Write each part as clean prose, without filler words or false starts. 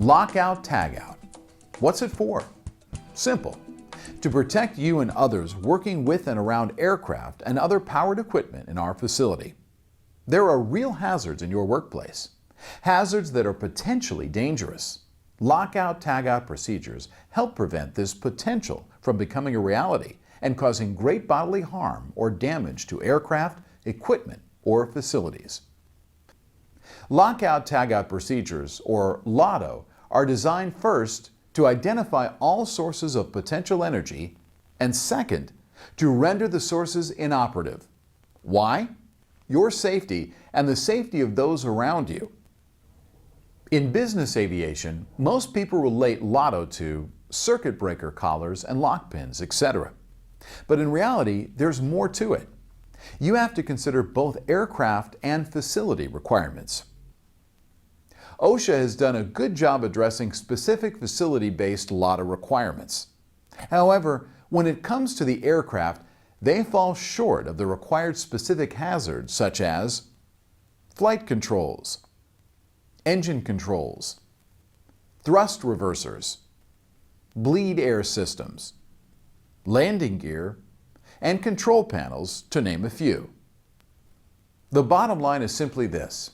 Lockout, Tagout. What's it for? Simple. To protect you and others working with and around aircraft and other powered equipment in our facility. There are real hazards in your workplace. Hazards that are potentially dangerous. Lockout, Tagout procedures help prevent this potential from becoming a reality and causing great bodily harm or damage to aircraft, equipment, or facilities. Lockout, Tagout procedures, or LOTO, are designed first to identify all sources of potential energy and second, to render the sources inoperative. Why? Your safety and the safety of those around you. In business aviation, most people relate LOTO to circuit breaker collars and lock pins, etc. But in reality, there's more to it. You have to consider both aircraft and facility requirements. OSHA has done a good job addressing specific facility-based LOTO requirements. However, when it comes to the aircraft, they fall short of the required specific hazards such as flight controls, engine controls, thrust reversers, bleed air systems, landing gear, and control panels, to name a few. The bottom line is simply this: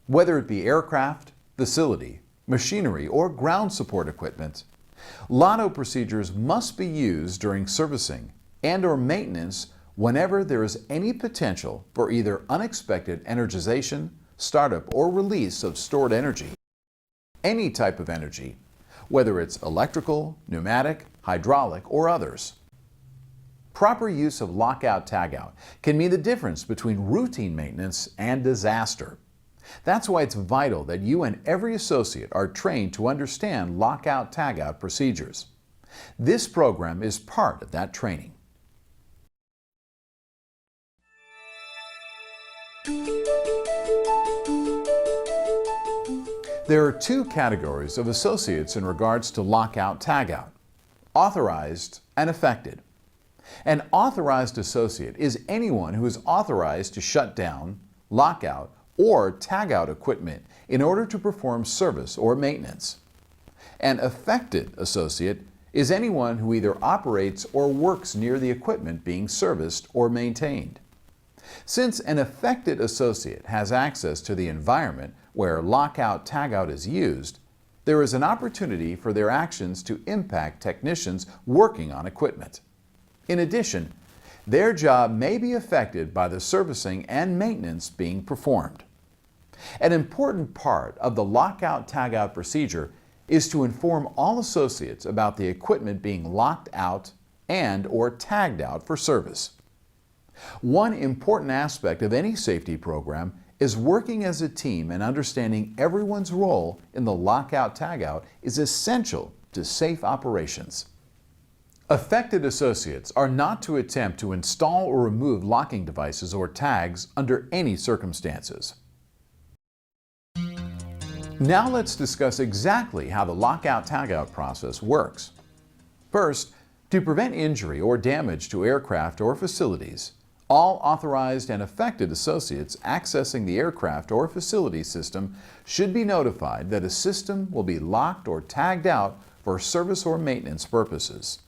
whether it be aircraft, facility, machinery, or ground support equipment, LOTO procedures must be used during servicing and/or maintenance whenever there is any potential for either unexpected energization, startup, or release of stored energy. Any type of energy, whether it's electrical, pneumatic, hydraulic, or others. Proper use of Lockout, Tagout can mean the difference between routine maintenance and disaster. That's why it's vital that you and every associate are trained to understand Lockout, Tagout procedures. This program is part of that training. There are two categories of associates in regards to Lockout, Tagout: authorized and affected. An authorized associate is anyone who is authorized to shut down, lock out, or tag out equipment in order to perform service or maintenance. An affected associate is anyone who either operates or works near the equipment being serviced or maintained. Since an affected associate has access to the environment where Lockout, Tagout is used, there is an opportunity for their actions to impact technicians working on equipment. In addition, their job may be affected by the servicing and maintenance being performed. An important part of the Lockout, Tagout procedure is to inform all associates about the equipment being locked out and/or tagged out for service. One important aspect of any safety program is working as a team, and understanding everyone's role in the Lockout, Tagout is essential to safe operations. Affected associates are not to attempt to install or remove locking devices or tags under any circumstances. Now let's discuss exactly how the Lockout, Tagout process works. First, to prevent injury or damage to aircraft or facilities, all authorized and affected associates accessing the aircraft or facility system should be notified that a system will be locked or tagged out for service or maintenance purposes.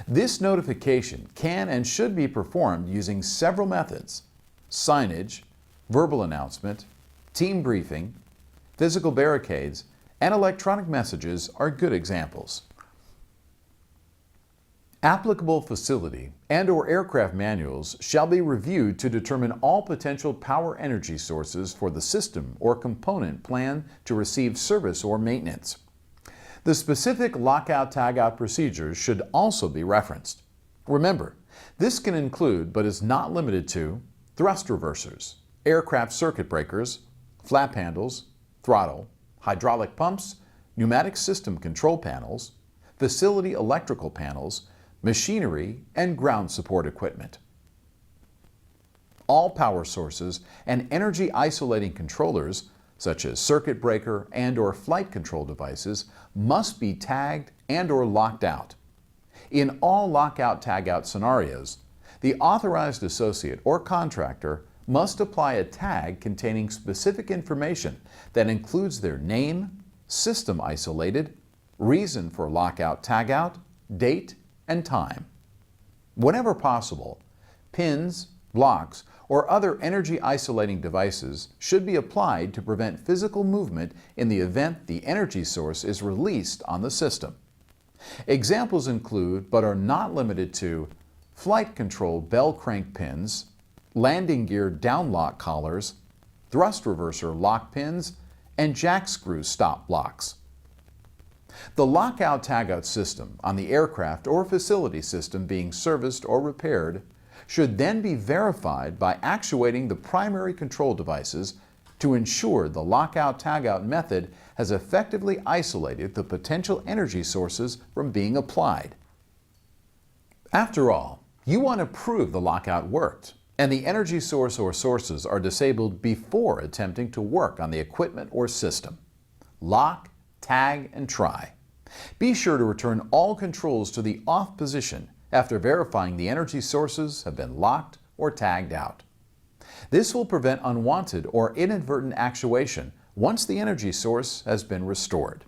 This notification can and should be performed using several methods: signage, verbal announcement, team briefing, physical barricades, and electronic messages are good examples. Applicable facility and/or aircraft manuals shall be reviewed to determine all potential power energy sources for the system or component planned to receive service or maintenance. The specific Lockout, Tagout procedures should also be referenced. Remember, this can include, but is not limited to, thrust reversers, aircraft circuit breakers, flap handles, throttle, hydraulic pumps, pneumatic system control panels, facility electrical panels, machinery, and ground support equipment. All power sources and energy isolating controllers, such as circuit breaker and/or flight control devices, must be tagged and/or locked out. In all Lockout, Tagout scenarios, the authorized associate or contractor must apply a tag containing specific information that includes their name, system isolated, reason for lockout tagout, date, and time. Whenever possible, pins, blocks, or other energy isolating devices should be applied to prevent physical movement in the event the energy source is released on the system. Examples include, but are not limited to, flight control bell crank pins, landing gear downlock collars, thrust reverser lock pins, and jack screw stop blocks. The lockout tagout system on the aircraft or facility system being serviced or repaired should then be verified by actuating the primary control devices to ensure the lockout tagout method has effectively isolated the potential energy sources from being applied. After all, you want to prove the lockout worked and the energy source or sources are disabled before attempting to work on the equipment or system. Lock, tag, and try. Be sure to return all controls to the off position after verifying the energy sources have been locked or tagged out. This will prevent unwanted or inadvertent actuation once the energy source has been restored.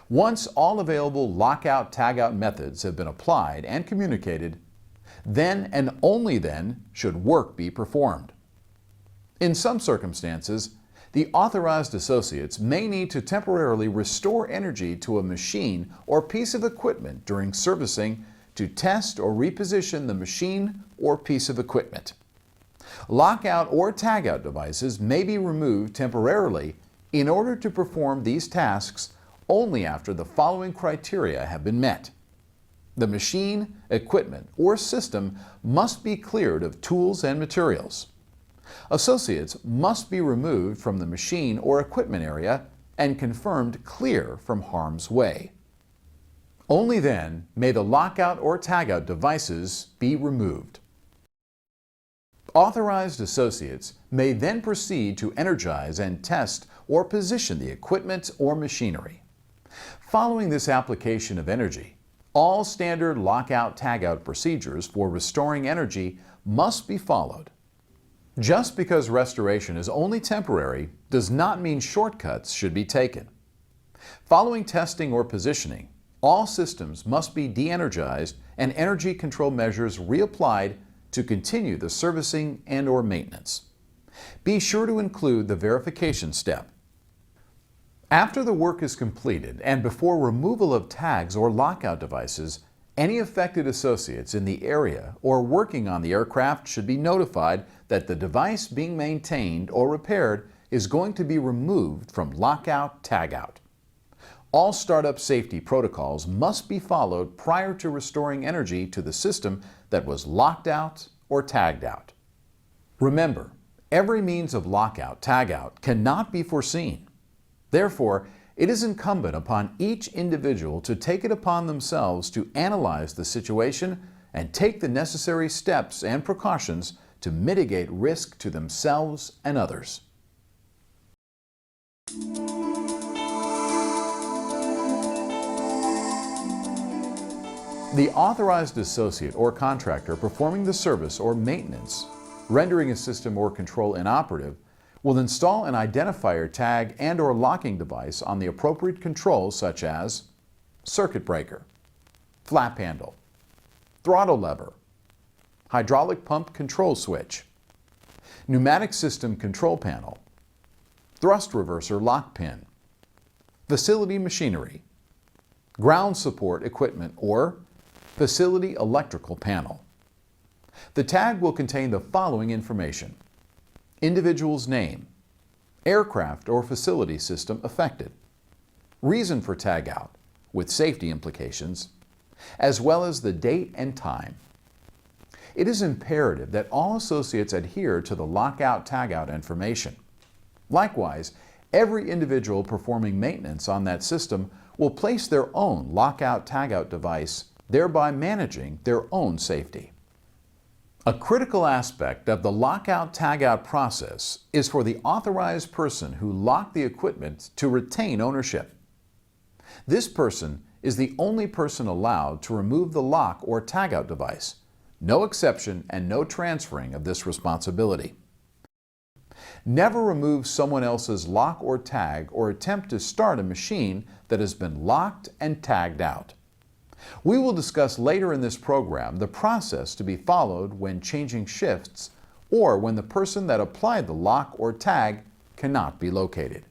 Once all available lockout-tagout methods have been applied and communicated, then and only then should work be performed. In some circumstances, the authorized associates may need to temporarily restore energy to a machine or piece of equipment during servicing to test or reposition the machine or piece of equipment. Lockout or tagout devices may be removed temporarily in order to perform these tasks only after the following criteria have been met. The machine, equipment, or system must be cleared of tools and materials. Associates must be removed from the machine or equipment area and confirmed clear from harm's way. Only then may the lockout or tagout devices be removed. Authorized associates may then proceed to energize and test or position the equipment or machinery. Following this application of energy, all standard lockout-tagout procedures for restoring energy must be followed. Just because restoration is only temporary does not mean shortcuts should be taken. Following testing or positioning, all systems must be de-energized and energy control measures reapplied to continue the servicing and/or maintenance. Be sure to include the verification step. After the work is completed and before removal of tags or lockout devices, any affected associates in the area or working on the aircraft should be notified that the device being maintained or repaired is going to be removed from lockout-tagout. All startup safety protocols must be followed prior to restoring energy to the system that was locked out or tagged out. Remember, every means of lockout-tagout cannot be foreseen. Therefore, it is incumbent upon each individual to take it upon themselves to analyze the situation and take the necessary steps and precautions to mitigate risk to themselves and others. The authorized associate or contractor performing the service or maintenance, rendering a system or control inoperative, will install an identifier tag and/or locking device on the appropriate controls such as circuit breaker, flap handle, throttle lever, hydraulic pump control switch, pneumatic system control panel, thrust reverser lock pin, facility machinery, ground support equipment or facility electrical panel. The tag will contain the following information: individual's name, aircraft or facility system affected, reason for tagout with safety implications, as well as the date and time. It is imperative that all associates adhere to the lockout-tagout information. Likewise, every individual performing maintenance on that system will place their own lockout-tagout device, thereby managing their own safety. A critical aspect of the lockout-tagout process is for the authorized person who locked the equipment to retain ownership. This person is the only person allowed to remove the lock or tagout device. No exception and no transferring of this responsibility. Never remove someone else's lock or tag or attempt to start a machine that has been locked and tagged out. We will discuss later in this program the process to be followed when changing shifts or when the person that applied the lock or tag cannot be located.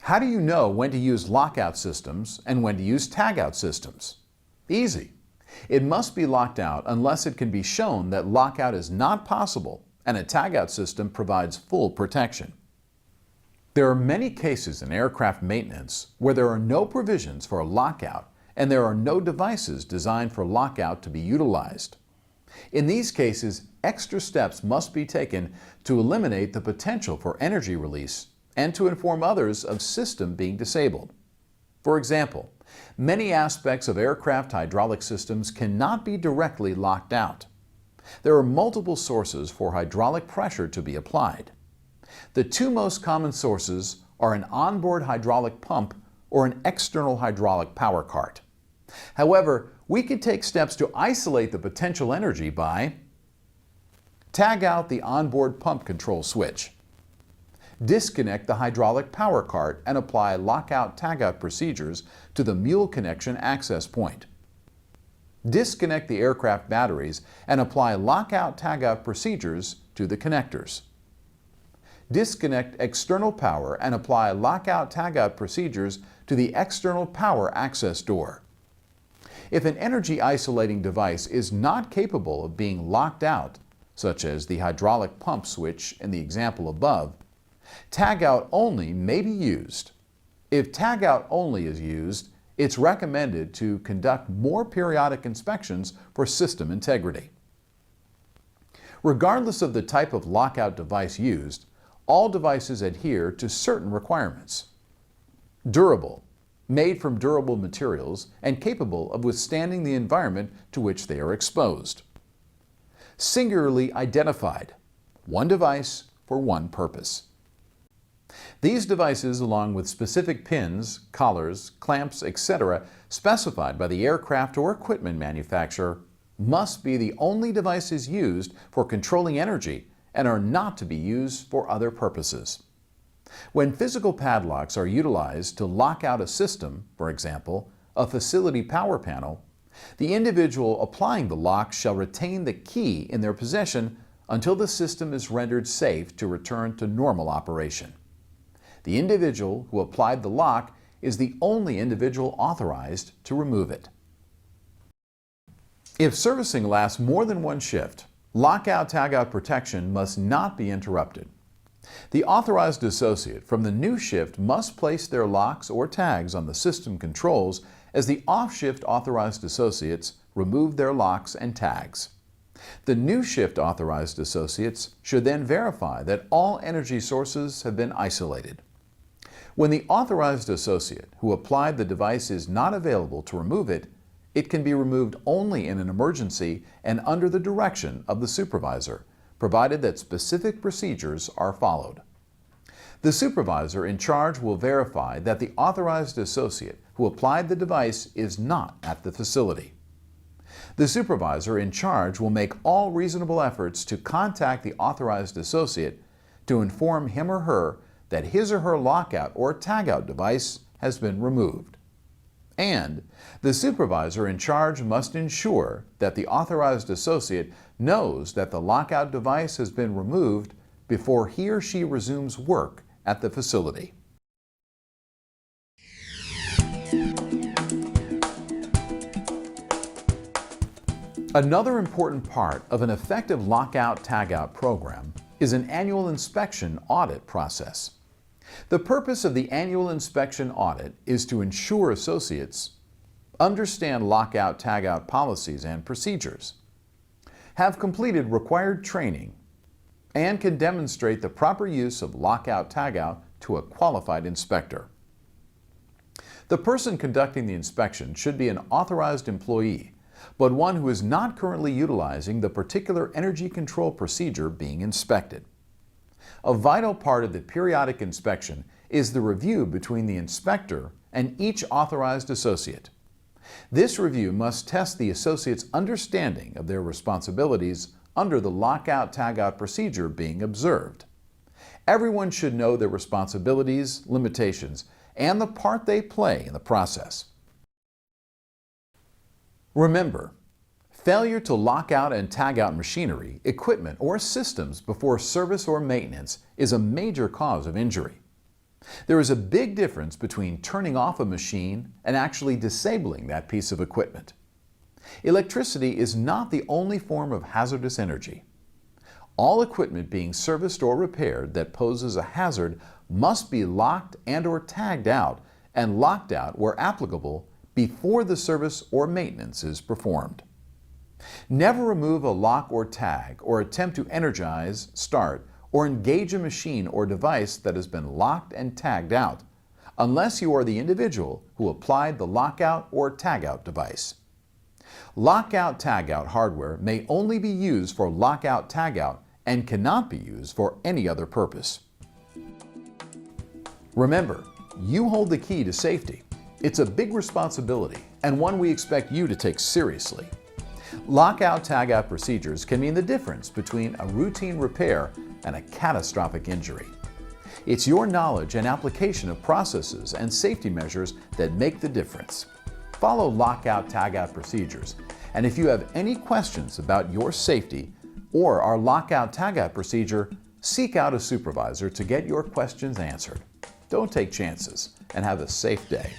How do you know when to use lockout systems and when to use tagout systems? Easy. It must be locked out unless it can be shown that lockout is not possible and a tagout system provides full protection. There are many cases in aircraft maintenance where there are no provisions for a lockout and there are no devices designed for lockout to be utilized. In these cases, extra steps must be taken to eliminate the potential for energy release and to inform others of system being disabled. For example, many aspects of aircraft hydraulic systems cannot be directly locked out. There are multiple sources for hydraulic pressure to be applied. The two most common sources are an onboard hydraulic pump or an external hydraulic power cart. However, we can take steps to isolate the potential energy by tag out the onboard pump control switch, disconnect the hydraulic power cart and apply lockout-tagout procedures to the mule connection access point, disconnect the aircraft batteries and apply lockout-tagout procedures to the connectors, disconnect external power and apply lockout-tagout procedures to the external power access door. If an energy isolating device is not capable of being locked out, such as the hydraulic pump switch in the example above, tagout only may be used. If tagout only is used, it's recommended to conduct more periodic inspections for system integrity. Regardless of the type of lockout device used, all devices adhere to certain requirements. Durable, made from durable materials and capable of withstanding the environment to which they are exposed. Singularly identified, one device for one purpose. These devices, along with specific pins, collars, clamps, etc., specified by the aircraft or equipment manufacturer, must be the only devices used for controlling energy and are not to be used for other purposes. When physical padlocks are utilized to lock out a system, for example, a facility power panel, the individual applying the lock shall retain the key in their possession until the system is rendered safe to return to normal operation. The individual who applied the lock is the only individual authorized to remove it. If servicing lasts more than one shift, lockout-tagout protection must not be interrupted. The authorized associate from the new shift must place their locks or tags on the system controls as the off-shift authorized associates remove their locks and tags. The new shift authorized associates should then verify that all energy sources have been isolated. When the authorized associate who applied the device is not available to remove it, it can be removed only in an emergency and under the direction of the supervisor, provided that specific procedures are followed. The supervisor in charge will verify that the authorized associate who applied the device is not at the facility. The supervisor in charge will make all reasonable efforts to contact the authorized associate to inform him or her that his or her lockout or tagout device has been removed. And the supervisor in charge must ensure that the authorized associate knows that the lockout device has been removed before he or she resumes work at the facility. Another important part of an effective lockout-tagout program is an annual inspection audit process. The purpose of the annual inspection audit is to ensure associates understand lockout-tagout policies and procedures, have completed required training, and can demonstrate the proper use of lockout-tagout to a qualified inspector. The person conducting the inspection should be an authorized employee, but one who is not currently utilizing the particular energy control procedure being inspected. A vital part of the periodic inspection is the review between the inspector and each authorized associate. This review must test the associate's understanding of their responsibilities under the lockout-tagout procedure being observed. Everyone should know their responsibilities, limitations, and the part they play in the process. Remember, failure to lock out and tag out machinery, equipment, or systems before service or maintenance is a major cause of injury. There is a big difference between turning off a machine and actually disabling that piece of equipment. Electricity is not the only form of hazardous energy. All equipment being serviced or repaired that poses a hazard must be locked and/or tagged out and locked out where applicable before the service or maintenance is performed. Never remove a lock or tag or attempt to energize, start, or engage a machine or device that has been locked and tagged out, unless you are the individual who applied the lockout or tagout device. Lockout-tagout hardware may only be used for lockout-tagout and cannot be used for any other purpose. Remember, you hold the key to safety. It's a big responsibility and one we expect you to take seriously. Lockout-tagout procedures can mean the difference between a routine repair and a catastrophic injury. It's your knowledge and application of processes and safety measures that make the difference. Follow lockout-tagout procedures, and if you have any questions about your safety or our lockout-tagout procedure, seek out a supervisor to get your questions answered. Don't take chances, and have a safe day.